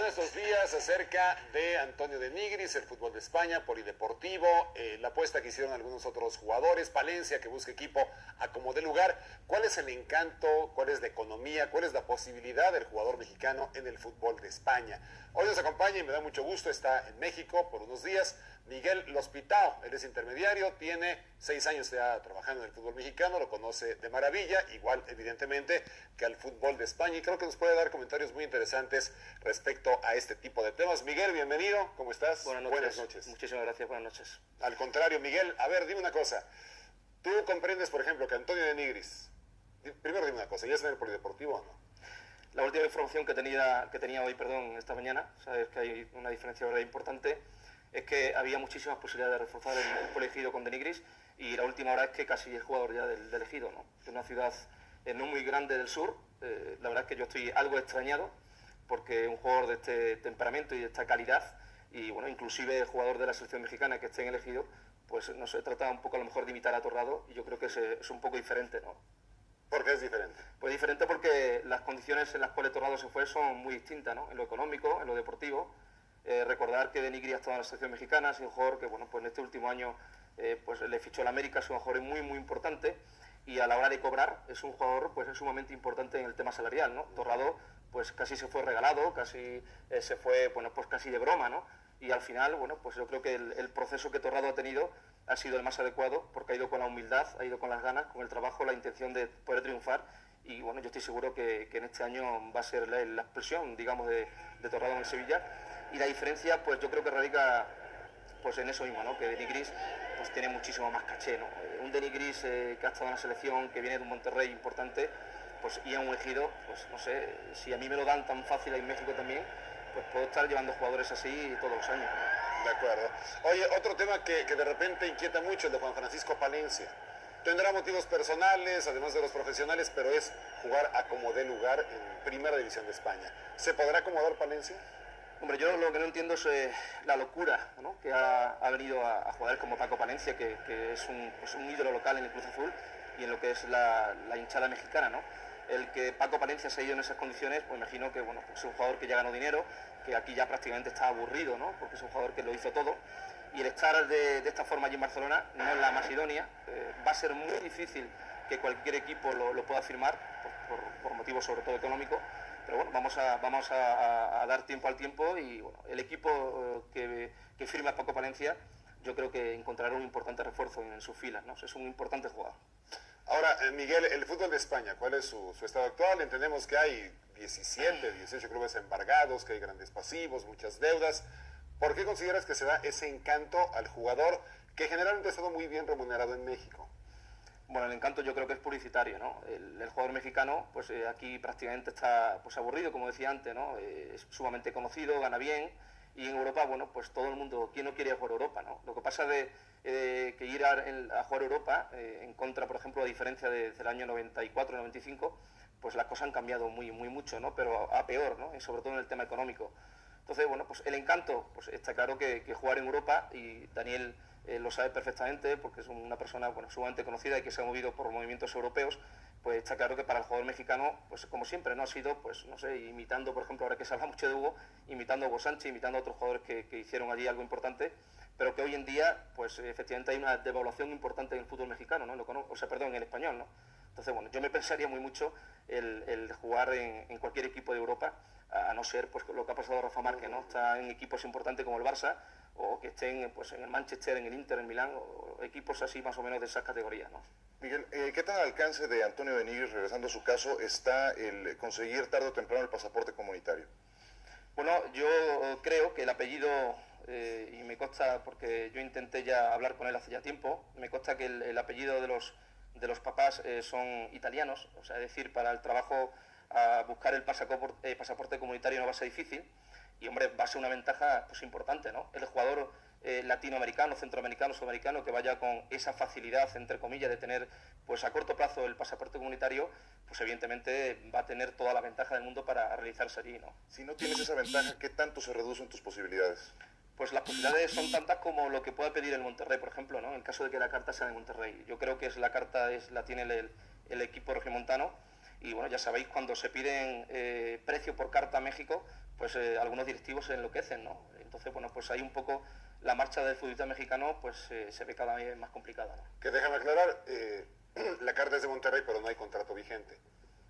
estos días acerca de Antonio de Nigris, el fútbol de España, polideportivo, la apuesta que hicieron algunos otros jugadores, Palencia que busca equipo a como dé lugar. ¿Cuál es el encanto, cuál es la economía, cuál es la posibilidad del jugador mexicano en el fútbol de España? Hoy nos acompaña y me da mucho gusto, está en México por unos días, Miguel Lospitao. Él es intermediario, tiene 6 años ya trabajando en el fútbol mexicano, lo conoce de maravilla, igual evidentemente que al fútbol de España, y creo que nos puede dar comentarios muy interesantes respecto a este tipo de temas. Miguel, bienvenido, ¿cómo estás? Buenas noches. Muchísimas gracias, buenas noches. Al contrario, Miguel, a ver, dime una cosa. ¿Tú comprendes, por ejemplo, que Antonio de Nigris, primero dime una cosa, ¿ya es en el polideportivo o no? La última información que tenía hoy, esta mañana, sabes que hay una diferencia verdad importante, es que había muchísimas posibilidades de reforzar el Poliegido con de Nigris, y la última hora es que casi es jugador ya del Ejido, ¿no? Es una ciudad no muy grande del sur. La verdad es que yo estoy algo extrañado, porque un jugador de este temperamento y de esta calidad, y bueno, inclusive el jugador de la selección mexicana que esté en el Ejido, pues no se trata un poco a lo mejor de imitar a Torrado, y yo creo que es un poco diferente, ¿no? ¿Por qué es diferente? Pues diferente porque las condiciones en las cuales Torrado se fue son muy distintas, ¿no? En lo económico, en lo deportivo. Recordar que de Nigris ha estado en la selección mexicana, es un jugador que, bueno, pues en este último año pues le fichó el América, es un jugador muy, muy importante, y a la hora de cobrar es un jugador pues es sumamente importante en el tema salarial, ¿no? Torrado pues casi se fue regalado, casi se fue, bueno, pues casi de broma, ¿no? Y al final, bueno, pues yo creo que el proceso que Torrado ha tenido ha sido el más adecuado, porque ha ido con la humildad, ha ido con las ganas, con el trabajo, la intención de poder triunfar, y bueno, yo estoy seguro que en este año va a ser la expresión, digamos, de Torrado en el Sevilla. Y la diferencia, pues yo creo que radica pues en eso mismo, ¿no? Que de Nigris pues tiene muchísimo más caché, ¿no? Un de Nigris que ha estado en la selección, que viene de un Monterrey importante, pues y a un Ejido, pues no sé, si a mí me lo dan tan fácil en México también, pues puedo estar llevando jugadores así todos los años, ¿no? De acuerdo. Oye, otro tema que de repente inquieta mucho, el de Juan Francisco Palencia. Tendrá motivos personales, además de los profesionales, pero es jugar a como dé lugar en Primera División de España. ¿Se podrá acomodar Palencia? Hombre, yo lo que no entiendo es la locura, ¿no? Que ha venido a jugar como Paco Palencia, que es un ídolo local en el Cruz Azul y en lo que es la hinchada mexicana, ¿no? El que Paco Palencia se ha ido en esas condiciones, pues imagino que, bueno, pues es un jugador que ya ganó dinero, que aquí ya prácticamente está aburrido, ¿no? Porque es un jugador que lo hizo todo, y el estar de esta forma allí en Barcelona no es la más idónea. Va a ser muy difícil que cualquier equipo lo pueda firmar, por motivos sobre todo económicos. Pero bueno, vamos a dar tiempo al tiempo, y bueno, el equipo que firme a Paco Palencia, yo creo que encontrará un importante refuerzo en sus filas, ¿no? Es un importante jugador. Ahora, Miguel, el fútbol de España, ¿cuál es su estado actual? Entendemos que hay 17, 18 clubes embargados, que hay grandes pasivos, muchas deudas. ¿Por qué consideras que se da ese encanto al jugador que generalmente ha estado muy bien remunerado en México? Bueno, el encanto yo creo que es publicitario, ¿no? El jugador mexicano, pues aquí prácticamente está pues aburrido, como decía antes, ¿no? Es sumamente conocido, gana bien, y en Europa, bueno, pues todo el mundo, ¿quién no quiere jugar Europa, no? Lo que pasa de que ir a jugar Europa, en contra, por ejemplo, a diferencia del año 94-95, pues las cosas han cambiado muy, muy mucho, ¿no? Pero a peor, ¿no? Y sobre todo en el tema económico. Entonces, bueno, pues el encanto, pues está claro que jugar en Europa, y Daniel lo sabe perfectamente, porque es una persona, bueno, sumamente conocida y que se ha movido por movimientos europeos, pues está claro que para el jugador mexicano, pues como siempre, no ha sido, pues no sé, imitando, por ejemplo, ahora que se habla mucho de Hugo, imitando a Hugo Sánchez, imitando a otros jugadores que hicieron allí algo importante, pero que hoy en día, pues efectivamente hay una devaluación importante en el fútbol mexicano, ¿no? En el español, ¿no? Entonces, bueno, yo me pensaría muy mucho el jugar en cualquier equipo de Europa, a no ser pues lo que ha pasado a Rafa Márquez, ¿no? Está en equipos importantes como el Barça, o que estén pues en el Manchester, en el Inter, en Milán, o equipos así más o menos de esas categorías, ¿no? Miguel, ¿qué tan al alcance de Antonio de Nigris, regresando a su caso, está el conseguir tarde o temprano el pasaporte comunitario? Bueno, yo creo que el apellido, y me consta, porque yo intenté ya hablar con él hace ya tiempo, me consta que el apellido de los papás son italianos, o sea, es decir, para el trabajo a buscar el pasaporte comunitario no va a ser difícil, y hombre, va a ser una ventaja pues importante, ¿no? El jugador latinoamericano, centroamericano, sudamericano, que vaya con esa facilidad, entre comillas, de tener pues a corto plazo el pasaporte comunitario, pues evidentemente va a tener toda la ventaja del mundo para realizarse allí, ¿no? Si no tienes esa ventaja, ¿qué tanto se reducen tus posibilidades? Pues las posibilidades son tantas como lo que pueda pedir el Monterrey, por ejemplo, ¿no? En caso de que la carta sea de Monterrey. Yo creo que la carta la tiene el equipo regiomontano, y bueno, ya sabéis, cuando se piden precio por carta a México, pues algunos directivos se enloquecen, ¿no? Entonces, bueno, pues ahí un poco la marcha del futbolista mexicano pues se ve cada vez más complicada, ¿no? Que déjame aclarar, la carta es de Monterrey, pero no hay contrato vigente.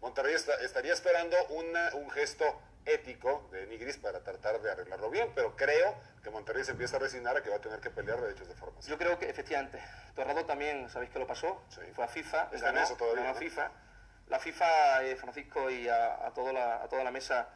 Monterrey estaría esperando un gesto ético de Nigris para tratar de arreglarlo bien, pero creo que Monterrey se empieza a resignar a que va a tener que pelear derechos de formación. Yo creo que, efectivamente, Torrado también, ¿sabéis que lo pasó? Sí. Fue a FIFA, Está en eso todavía, ganó ¿no? FIFA. La FIFA, Francisco, y a toda la mesa,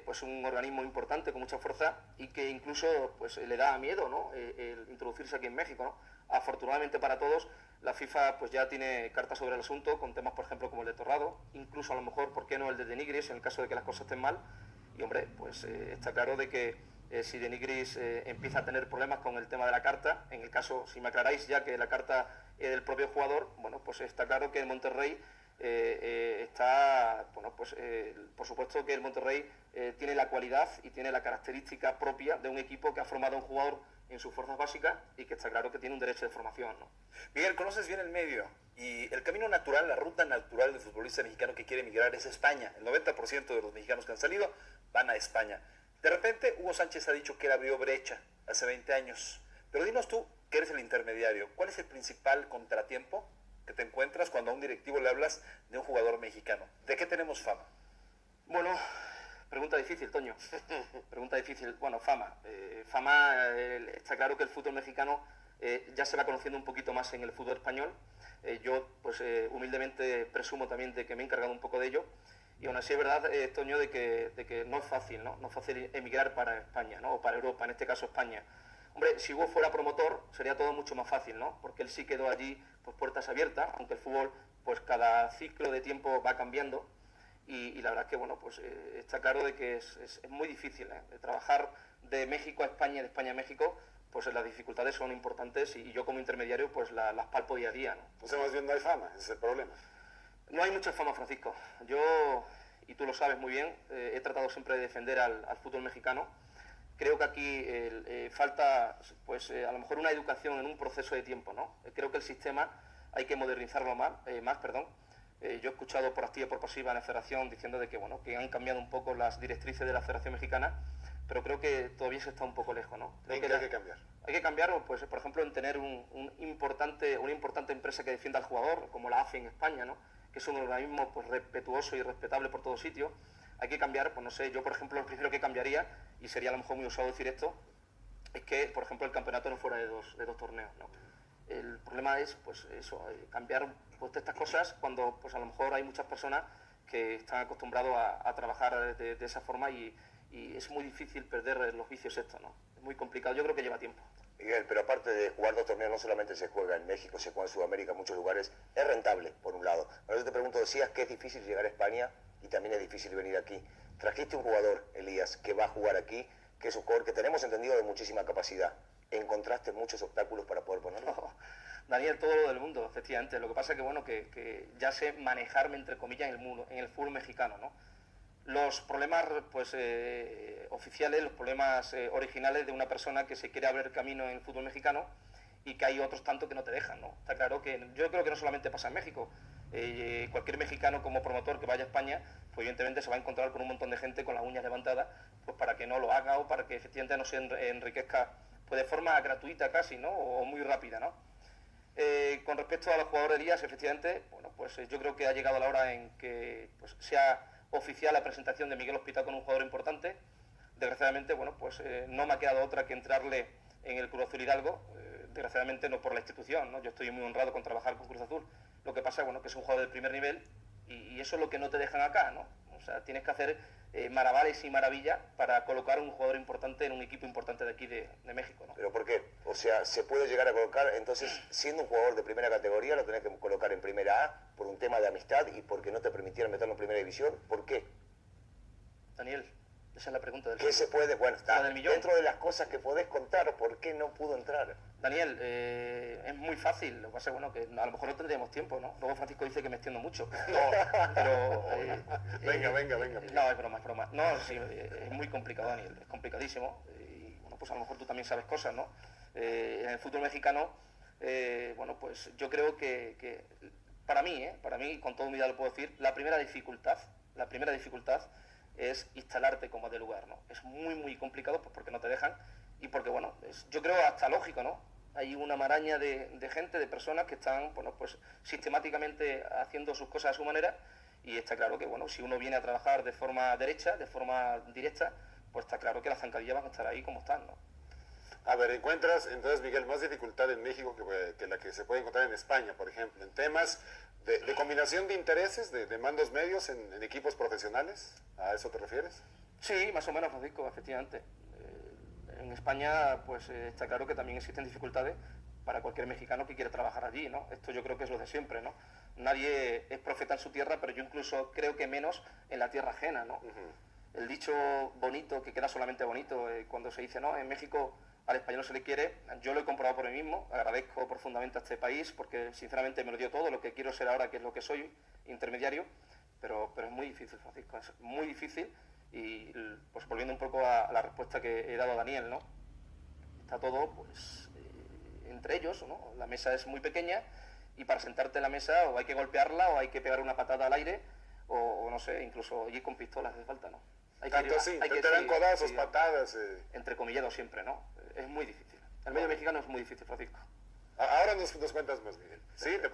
pues un organismo importante, con mucha fuerza, y que incluso pues le da miedo, ¿no? El introducirse aquí en México, ¿no? Afortunadamente para todos, la FIFA pues ya tiene cartas sobre el asunto, con temas, por ejemplo, como el de Torrado, incluso a lo mejor, ¿por qué no el de Nigris, en el caso de que las cosas estén mal? Y hombre, pues está claro de que si de Nigris empieza a tener problemas con el tema de la carta, en el caso, si me aclaráis ya que la carta es del propio jugador, bueno, pues está claro que el Monterrey está, bueno, pues por supuesto que el Monterrey tiene la cualidad y tiene la característica propia de un equipo que ha formado a un jugador en sus fuerzas básicas y que está claro que tiene un derecho de formación, ¿no? Miguel, conoces bien el medio y el camino natural, la ruta natural del futbolista mexicano que quiere emigrar es España. El 90% de los mexicanos que han salido van a España. De repente, Hugo Sánchez ha dicho que él abrió brecha hace 20 años. Pero dinos tú, que eres el intermediario, ¿cuál es el principal contratiempo que te encuentras cuando a un directivo le hablas de un jugador mexicano? ¿De qué tenemos fama? Bueno, pregunta difícil, Toño. Pregunta difícil. Bueno, fama. Está claro que el fútbol mexicano ya se va conociendo un poquito más en el fútbol español. Yo, pues humildemente presumo también de que me he encargado un poco de ello. Y aún así es verdad, Toño, de que no es fácil, ¿no? No es fácil emigrar para España, ¿no? O para Europa, en este caso España. Hombre, si Hugo fuera promotor, sería todo mucho más fácil, ¿no? Porque él sí quedó allí, pues puertas abiertas, aunque el fútbol, pues cada ciclo de tiempo va cambiando. Y la verdad es que, bueno, pues está claro de que es muy difícil, ¿eh? De trabajar de México a España y de España a México, pues las dificultades son importantes y yo como intermediario, pues las palpo día a día, ¿no? O sea, más bien no hay fama, ese es el problema. No hay mucha fama, Francisco. Yo, y tú lo sabes muy bien, he tratado siempre de defender al fútbol mexicano. Creo que aquí falta, pues a lo mejor una educación en un proceso de tiempo, ¿no? Creo que el sistema hay que modernizarlo más. Yo he escuchado por activa y por pasiva en la Federación diciendo de que, bueno, que han cambiado un poco las directrices de la Federación Mexicana, pero creo que todavía se está un poco lejos, ¿no? Creo que hay que cambiar. Hay que cambiar, pues, por ejemplo, en tener una importante empresa que defienda al jugador, como la AFE en España, ¿no? Que es un organismo pues respetuoso y respetable por todo sitio. Hay que cambiar, pues no sé, yo por ejemplo lo primero que cambiaría, y sería a lo mejor muy osado decir esto, es que por ejemplo el campeonato no fuera de dos torneos, ¿no? El problema es pues eso, cambiar pues, estas cosas cuando pues a lo mejor hay muchas personas que están acostumbrados a trabajar de esa forma y es muy difícil perder los vicios estos, ¿no? Es muy complicado, yo creo que lleva tiempo. Miguel, pero aparte de jugar 2 torneos, no solamente se juega en México, se juega en Sudamérica, en muchos lugares, es rentable, por un lado. Ahora yo te pregunto, decías que es difícil llegar a España y también es difícil venir aquí. Trajiste un jugador, Elías, que va a jugar aquí, que es un jugador que tenemos entendido de muchísima capacidad. ¿Encontraste muchos obstáculos para poder ponerlo? No, Daniel, todo lo del mundo, efectivamente. Lo que pasa es que, bueno, que ya sé manejarme, entre comillas, en el fútbol mexicano, ¿no? Los problemas pues, oficiales, los problemas originales de una persona que se quiere abrir camino en el fútbol mexicano y que hay otros tanto que no te dejan, ¿no? Está claro que yo creo que no solamente pasa en México. Cualquier mexicano como promotor que vaya a España, pues evidentemente se va a encontrar con un montón de gente con las uñas levantadas, pues para que no lo haga o para que efectivamente no se enriquezca pues de forma gratuita casi, ¿no? O muy rápida, ¿no? Con respecto a los jugadores Elías, efectivamente, bueno, pues yo creo que ha llegado la hora en que pues, sea oficial la presentación de Miguel Hospital con un jugador importante. Desgraciadamente, bueno, pues no me ha quedado otra que entrarle en el Cruz Azul Hidalgo, desgraciadamente no por la institución, ¿no? Yo estoy muy honrado con trabajar con Cruz Azul. Lo que pasa, bueno, que es un jugador de primer nivel y eso es lo que no te dejan acá, ¿no? O sea, tienes que hacer maravales y maravillas para colocar un jugador importante en un equipo importante de aquí de México, ¿no? ¿Pero por qué? O sea, se puede llegar a colocar, entonces, siendo un jugador de primera categoría, lo tenés que colocar en primera A por un tema de amistad y porque no te permitieron meterlo en primera división. ¿Por qué? Daniel, esa es la pregunta del ¿Qué se puede? Bueno, está del millón. dentro de las cosas que podés contar, ¿por qué no pudo entrar? Daniel, es muy fácil, lo que pasa es bueno, que a lo mejor no tendríamos tiempo, ¿no? Luego Francisco dice que me extiendo mucho. Pero, Venga. No, es broma. No, sí, es muy complicado, Daniel, es complicadísimo. Y bueno, pues a lo mejor tú también sabes cosas, ¿no? En el fútbol mexicano, bueno, pues yo creo que para mí, con toda humildad lo puedo decir, la primera dificultad es instalarte como de lugar, ¿no? Es muy complicado, pues porque no te dejan y porque, bueno, yo creo hasta lógico, ¿no? Hay una maraña de gente, de personas que están, bueno, pues sistemáticamente haciendo sus cosas a su manera, y está claro que, bueno, si uno viene a trabajar de forma derecha, de forma directa, pues está claro que las zancadillas van a estar ahí como están, ¿no? A ver, ¿encuentras entonces, Miguel, más dificultad en México que la que se puede encontrar en España, por ejemplo, en temas de combinación de intereses, de mandos medios en equipos profesionales? ¿A eso te refieres? Sí, más o menos, Francisco, efectivamente. En España, pues está claro que también existen dificultades para cualquier mexicano que quiera trabajar allí, ¿no? Esto yo creo que es lo de siempre, ¿no? Nadie es profeta en su tierra, pero yo incluso creo que menos en la tierra ajena, ¿no? El dicho bonito, que queda solamente bonito, cuando se dice, no, en México al español se le quiere, yo lo he comprobado por mí mismo, agradezco profundamente a este país, porque sinceramente me lo dio todo, lo que quiero ser ahora, que es lo que soy, intermediario, pero es muy difícil, Francisco, es muy difícil, y pues volviendo un poco a la respuesta que he dado a Daniel, ¿no? Está todo, pues, entre ellos, ¿no? La mesa es muy pequeña, y para sentarte en la mesa o hay que golpearla, o hay que pegar una patada al aire, o no sé, incluso ir con pistolas hace falta, ¿no? Tanto sí, te dan codazos, patadas. Entrecomillado siempre, ¿no? Es muy difícil. El medio mexicano es muy difícil, Francisco. Ahora nos cuentas más, Miguel. ¿Sí? ¿Te parece?